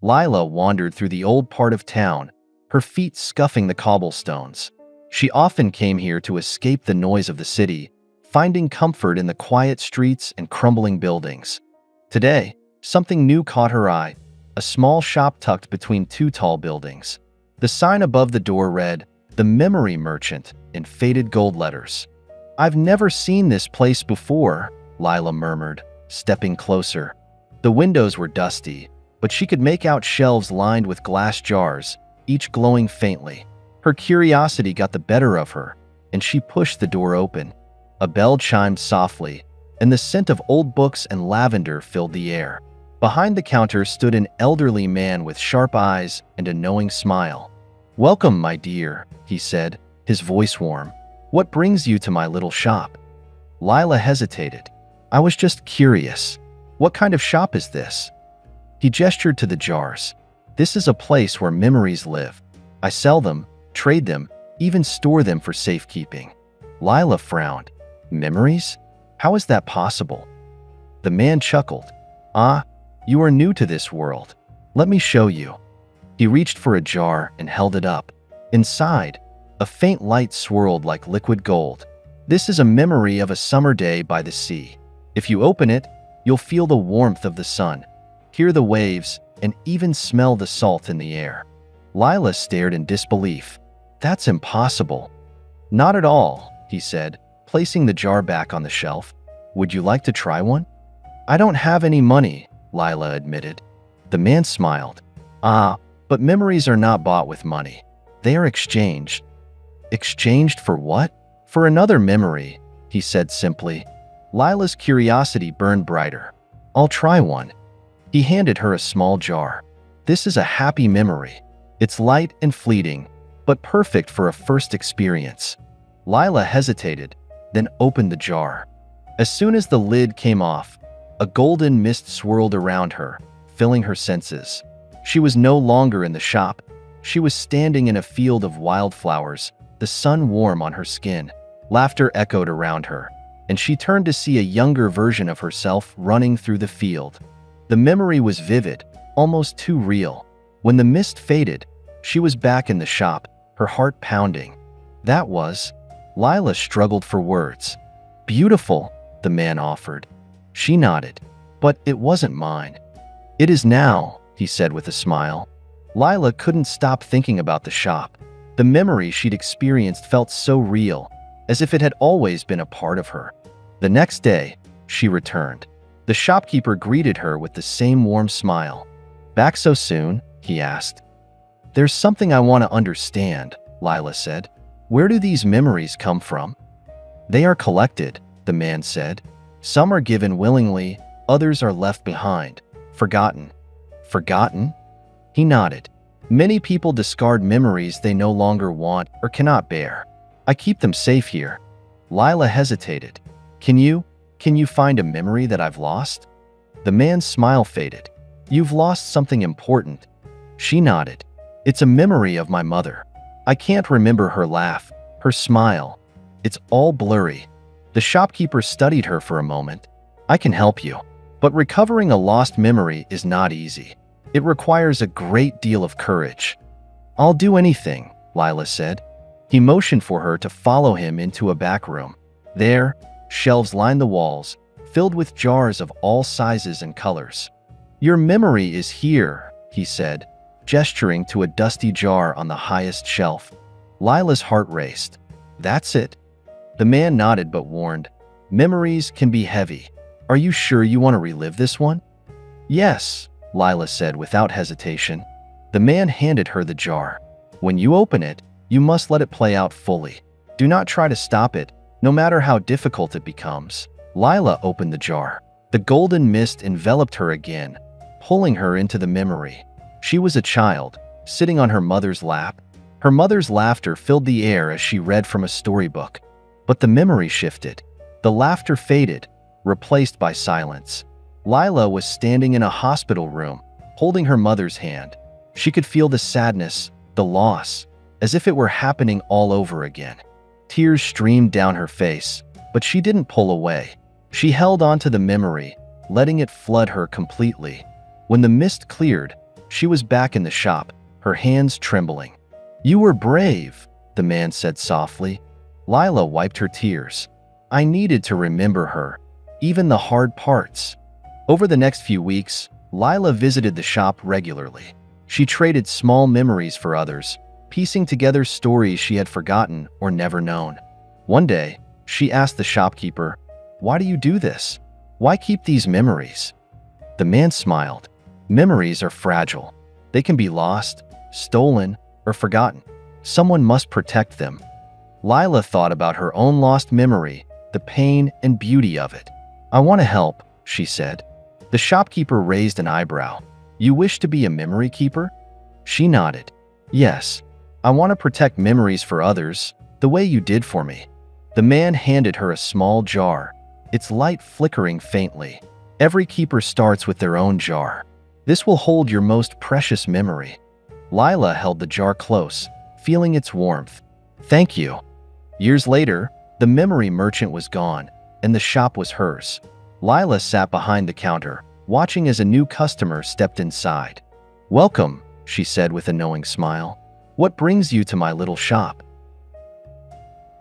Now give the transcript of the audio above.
Lila wandered through the old part of town, her feet scuffing the cobblestones. She often came here to escape the noise of the city, finding comfort in the quiet streets and crumbling buildings. Today, something new caught her eye, a small shop tucked between two tall buildings. The sign above the door read, "The Memory Merchant," in faded gold letters. "I've never seen this place before," Lila murmured, stepping closer. The windows were dusty, but she could make out shelves lined with glass jars, each glowing faintly. Her curiosity got the better of her, and she pushed the door open. A bell chimed softly, and the scent of old books and lavender filled the air. Behind the counter stood an elderly man with sharp eyes and a knowing smile. "Welcome, my dear," he said, his voice warm. "What brings you to my little shop?" Lila hesitated. "I was just curious. What kind of shop is this?" He gestured to the jars. "This is a place where memories live. I sell them, trade them, even store them for safekeeping." Lila frowned. "Memories? How is that possible?" The man chuckled. "Ah, you are new to this world. Let me show you." He reached for a jar and held it up. Inside, a faint light swirled like liquid gold. "This is a memory of a summer day by the sea. If you open it, you'll feel the warmth of the sun, hear the waves, and even smell the salt in the air." Lila stared in disbelief. "That's impossible." "Not at all," he said, placing the jar back on the shelf. "Would you like to try one?" "I don't have any money," Lila admitted. The man smiled. "Ah, but memories are not bought with money. They are exchanged." "Exchanged for what?" "For another memory," he said simply. Lila's curiosity burned brighter. "I'll try one." He handed her a small jar. "This is a happy memory. It's light and fleeting, but perfect for a first experience." Lila hesitated, then opened the jar. As soon as the lid came off, a golden mist swirled around her, filling her senses. She was no longer in the shop. She was standing in a field of wildflowers, the sun warm on her skin. Laughter echoed around her, and she turned to see a younger version of herself running through the field. The memory was vivid, almost too real. When the mist faded, she was back in the shop, her heart pounding. "That was..." Lila struggled for words. "Beautiful," the man offered. She nodded. "But it wasn't mine." "It is now," he said with a smile. Lila couldn't stop thinking about the shop. The memory she'd experienced felt so real, as if it had always been a part of her. The next day, she returned. The shopkeeper greeted her with the same warm smile. "Back so soon?" he asked. "There's something I want to understand," Lila said. "Where do these memories come from?" "They are collected," the man said. "Some are given willingly, others are left behind, forgotten." "Forgotten?" He nodded. "Many people discard memories they no longer want or cannot bear. I keep them safe here." Lila hesitated. Can you find a memory that I've lost?" The man's smile faded. "You've lost something important." She nodded. "It's a memory of my mother. I can't remember her laugh, her smile. It's all blurry." The shopkeeper studied her for a moment. "I can help you. But recovering a lost memory is not easy. It requires a great deal of courage." "I'll do anything," Lila said. He motioned for her to follow him into a back room. There, shelves lined the walls, filled with jars of all sizes and colors. "Your memory is here," he said, gesturing to a dusty jar on the highest shelf. Lila's heart raced. "That's it?" The man nodded but warned, "Memories can be heavy. Are you sure you want to relive this one?" "Yes," Lila said without hesitation. The man handed her the jar. "When you open it, you must let it play out fully. Do not try to stop it, no matter how difficult it becomes." Lila opened the jar. The golden mist enveloped her again, pulling her into the memory. She was a child, sitting on her mother's lap. Her mother's laughter filled the air as she read from a storybook. But the memory shifted. The laughter faded, replaced by silence. Lila was standing in a hospital room, holding her mother's hand. She could feel the sadness, the loss, as if it were happening all over again. Tears streamed down her face, but she didn't pull away. She held on to the memory, letting it flood her completely. When the mist cleared, She was back in the shop, her hands trembling. "You were brave," the man said softly. Lila wiped her tears. "I needed to remember her, even the hard parts." Over the next few weeks, Lila visited the shop regularly. She traded small memories for others, piecing together stories she had forgotten or never known. One day, she asked the shopkeeper, "Why do you do this? Why keep these memories?" The man smiled. "Memories are fragile. They can be lost, stolen, or forgotten. Someone must protect them." Lila thought about her own lost memory, the pain and beauty of it. "I want to help," she said. The shopkeeper raised an eyebrow. "You wish to be a memory keeper?" She nodded. "Yes, I want to protect memories for others, the way you did for me." The man handed her a small jar, its light flickering faintly. "Every keeper starts with their own jar. This will hold your most precious memory." Lila held the jar close, feeling its warmth. "Thank you." Years later, the memory merchant was gone, and the shop was hers. Lila sat behind the counter, watching as a new customer stepped inside. "Welcome," she said with a knowing smile. "What brings you to my little shop?"